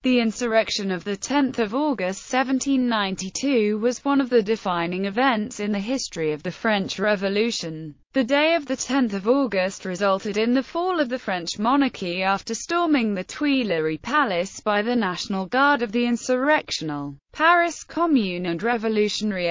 The insurrection of 10 August 1792 was one of the defining events in the history of the French Revolution. The day of 10 August resulted in the fall of the French monarchy after storming the Tuileries Palace by the National Guard of the insurrectional Paris Commune and Revolutionary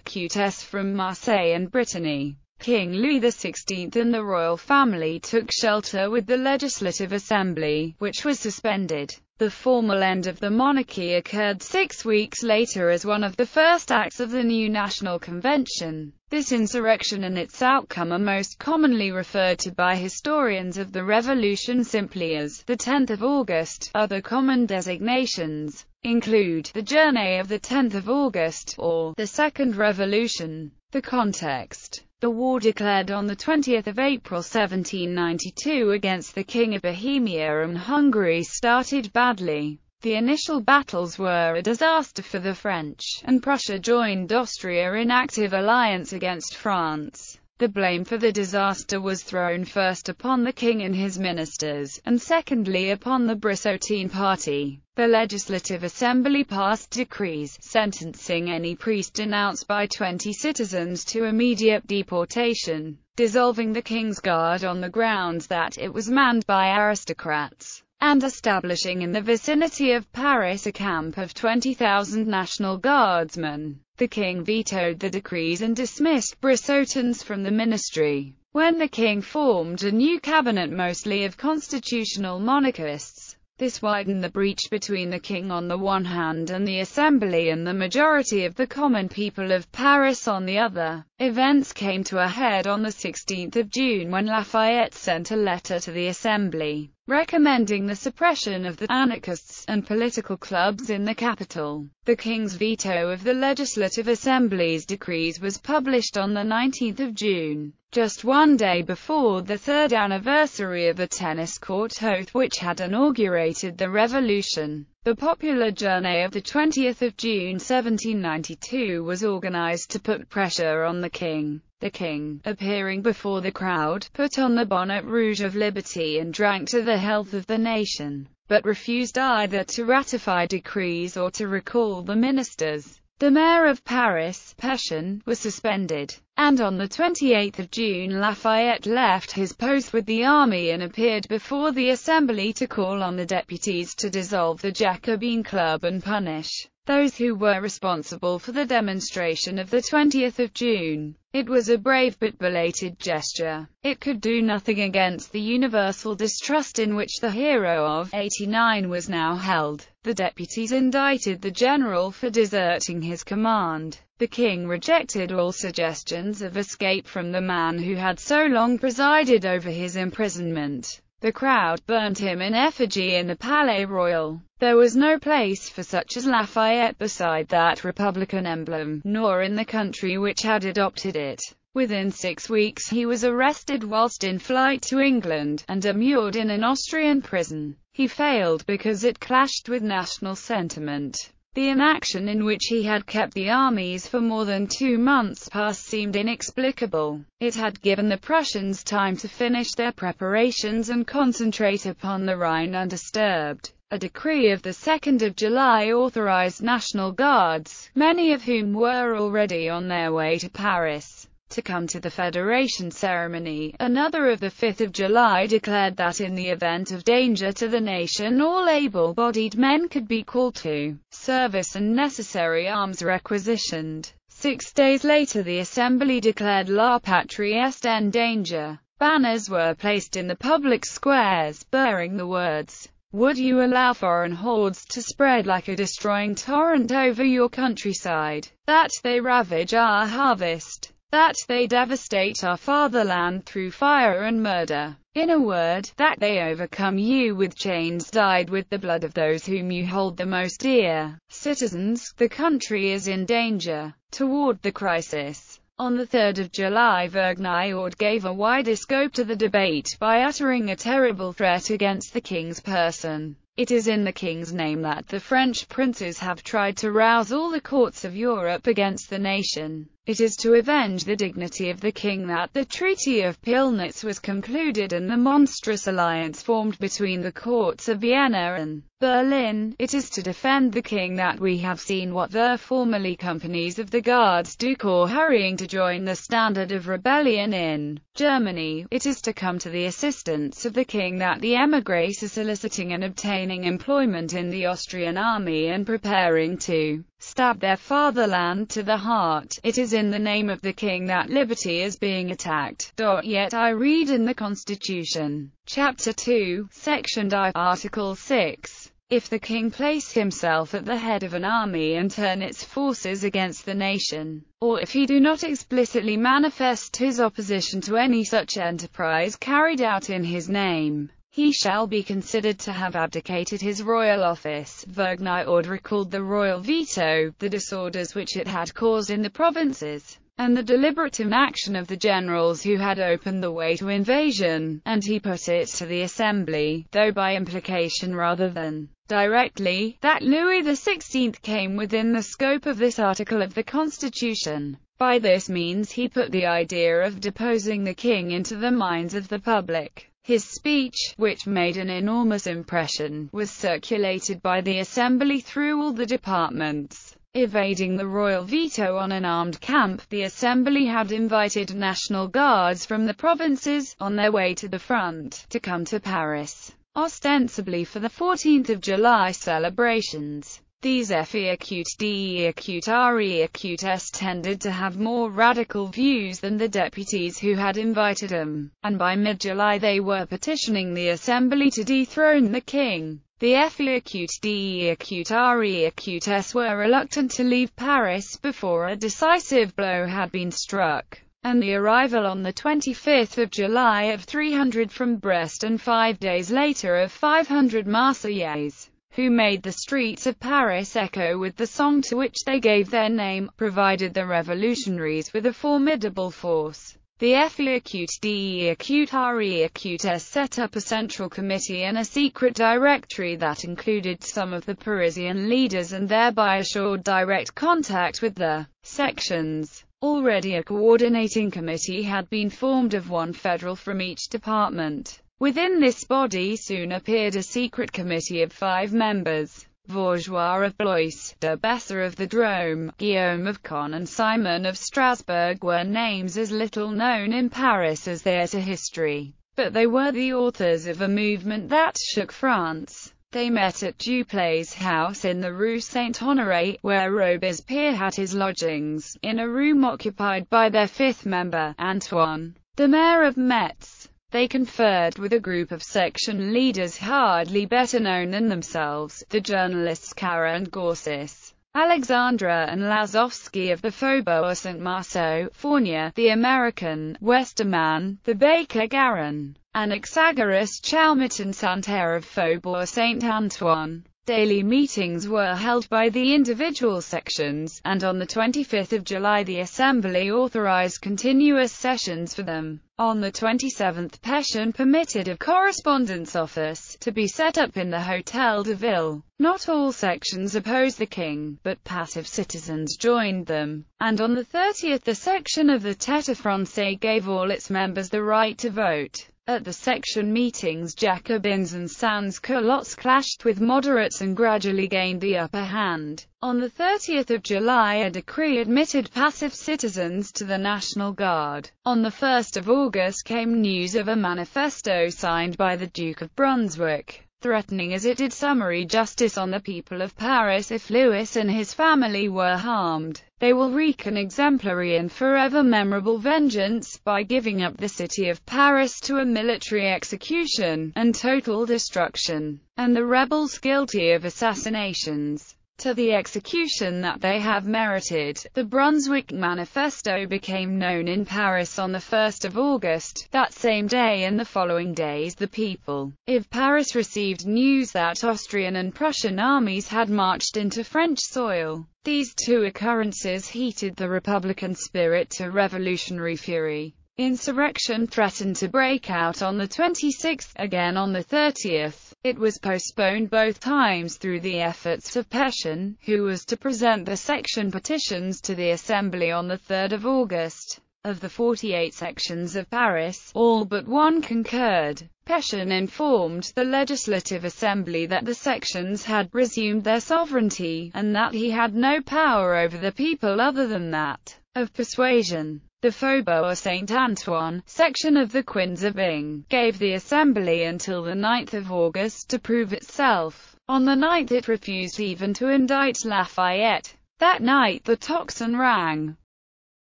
Écuteurs from Marseille and Brittany. King Louis XVI and the royal family took shelter with the Legislative Assembly, which was suspended. The formal end of the monarchy occurred 6 weeks later as one of the first acts of the new National Convention. This insurrection and its outcome are most commonly referred to by historians of the Revolution simply as the 10th of August. Other common designations include the Journey of 10 August, or the Second Revolution. The context: the war declared on 20 April 1792 against the King of Bohemia and Hungary started badly. The initial battles were a disaster for the French, and Prussia joined Austria in active alliance against France. The blame for the disaster was thrown first upon the king and his ministers, and secondly upon the Brissotine party. The Legislative Assembly passed decrees, sentencing any priest denounced by 20 citizens to immediate deportation, dissolving the King's Guard on the grounds that it was manned by aristocrats, and establishing in the vicinity of Paris a camp of 20,000 National Guardsmen. The king vetoed the decrees and dismissed Brissotins from the ministry. When the king formed a new cabinet mostly of constitutional monarchists, this widened the breach between the king on the one hand and the Assembly and the majority of the common people of Paris on the other. Events came to a head on 16 June when Lafayette sent a letter to the Assembly, recommending the suppression of the anarchists and political clubs in the capital. The king's veto of the Legislative Assembly's decrees was published on 19 June, just one day before the third anniversary of the tennis court oath which had inaugurated the revolution. The popular Journey of 20 June 1792 was organized to put pressure on the king. The king, appearing before the crowd, put on the bonnet rouge of liberty and drank to the health of the nation, but refused either to ratify decrees or to recall the ministers. The mayor of Paris, Pétion, was suspended, and on 28 June Lafayette left his post with the army and appeared before the Assembly to call on the deputies to dissolve the Jacobin Club and punish those who were responsible for the demonstration of 20 June. It was a brave but belated gesture. It could do nothing against the universal distrust in which the hero of '89 was now held. The deputies indicted the general for deserting his command. The king rejected all suggestions of escape from the man who had so long presided over his imprisonment. The crowd burned him in effigy in the Palais Royal. There was no place for such as Lafayette beside that Republican emblem, nor in the country which had adopted it. Within 6 weeks he was arrested whilst in flight to England, and immured in an Austrian prison. He failed because it clashed with national sentiment. The inaction in which he had kept the armies for more than 2 months past seemed inexplicable. It had given the Prussians time to finish their preparations and concentrate upon the Rhine undisturbed. A decree of 2 July authorized National Guards, many of whom were already on their way to Paris, to come to the Federation ceremony. Another of 5 July declared that in the event of danger to the nation all able-bodied men could be called to service and necessary arms requisitioned. 6 days later the Assembly declared La Patrie est en danger. Banners were placed in the public squares, bearing the words, "Would you allow foreign hordes to spread like a destroying torrent over your countryside, that they ravage our harvest, that they devastate our fatherland through fire and murder, in a word, that they overcome you with chains dyed with the blood of those whom you hold the most dear? Citizens, the country is in danger." Toward the crisis, on 3 July Vergniaud gave a wider scope to the debate by uttering a terrible threat against the king's person. "It is in the king's name that the French princes have tried to rouse all the courts of Europe against the nation. It is to avenge the dignity of the king that the Treaty of Pillnitz was concluded and the monstrous alliance formed between the courts of Vienna and Berlin. It is to defend the king that we have seen what the formerly companies of the Guards du Corps hurrying to join the standard of rebellion in Germany. It is to come to the assistance of the king that the émigrés are soliciting and obtaining employment in the Austrian army and preparing to stab their fatherland to the heart. It is in the name of the king that liberty is being attacked. Yet I read in the Constitution, Chapter 2, Section I, Article 6, if the king place himself at the head of an army and turn its forces against the nation, or if he do not explicitly manifest his opposition to any such enterprise carried out in his name, he shall be considered to have abdicated his royal office. Vergny order called the royal veto, the disorders which it had caused in the provinces, and the deliberate inaction of the generals who had opened the way to invasion, and he put it to the Assembly, though by implication rather than directly, that Louis XVI came within the scope of this article of the Constitution. By this means he put the idea of deposing the king into the minds of the public. His speech, which made an enormous impression, was circulated by the Assembly through all the departments. Evading the royal veto on an armed camp, the Assembly had invited National Guards from the provinces, on their way to the front, to come to Paris, ostensibly for the 14th of July celebrations. These FE-acute-DE-acute-RE-acute-S tended to have more radical views than the deputies who had invited them, and by mid-July they were petitioning the Assembly to dethrone the king. The FE-acute-DE-acute-RE-acute-S were reluctant to leave Paris before a decisive blow had been struck, and the arrival on the 25th of July of 300 from Brest and 5 days later of 500 Marseillais, who made the streets of Paris echo with the song to which they gave their name, provided the revolutionaries with a formidable force. The FE-acute-DE-acute-RE-acute-S set up a central committee and a secret directory that included some of the Parisian leaders and thereby assured direct contact with the sections. Already a coordinating committee had been formed of one federal from each department. Within this body soon appeared a secret committee of 5 members. Bourgeois of Blois, de Besser of the Drôme, Guillaume of Caen and Simon of Strasbourg were names as little known in Paris as they are to history, but they were the authors of a movement that shook France. They met at Duplessis' house in the Rue Saint-Honoré, where Robespierre had his lodgings, in a room occupied by their 5th member, Antoine, the mayor of Metz. They conferred with a group of section leaders hardly better known than themselves, the journalists Cara and Gorsis, Alexandra and Lazowski of the Faubourg Saint-Marceau, Fournier, the American, Westermann, the Baker Garon, Anaxagoras Chalmette and Santerre of Faubourg Saint-Antoine. Daily meetings were held by the individual sections, and on the 25th of July the Assembly authorized continuous sessions for them. On the 27th Pétion permitted a correspondence office to be set up in the Hôtel de Ville. Not all sections opposed the king, but passive citizens joined them, and on the 30th the section of the Tête Français gave all its members the right to vote. At the section meetings Jacobins and sans-culottes clashed with moderates and gradually gained the upper hand. On the 30th of July a decree admitted passive citizens to the National Guard. On the 1st of August came news of a manifesto signed by the Duke of Brunswick, threatening as it did summary justice on the people of Paris if Louis and his family were harmed. They will wreak an exemplary and forever memorable vengeance by giving up the city of Paris to a military execution and total destruction, and the rebels guilty of assassinations to the execution that they have merited. The Brunswick Manifesto became known in Paris on the 1st of August. That same day and the following days the people of Paris received news that Austrian and Prussian armies had marched into French soil. These two occurrences heated the Republican spirit to revolutionary fury. Insurrection threatened to break out on the 26th, again on the 30th. It was postponed both times through the efforts of Pétion, who was to present the section petitions to the Assembly on the 3rd of August. Of the 48 sections of Paris, all but one concurred. Pétion informed the Legislative Assembly that the sections had resumed their sovereignty, and that he had no power over the people other than that of persuasion. The Faubourg Saint-Antoine section of the Quinze gave the Assembly until the 9th of August to prove itself. On the 9th it refused even to indict Lafayette. That night the tocsin rang.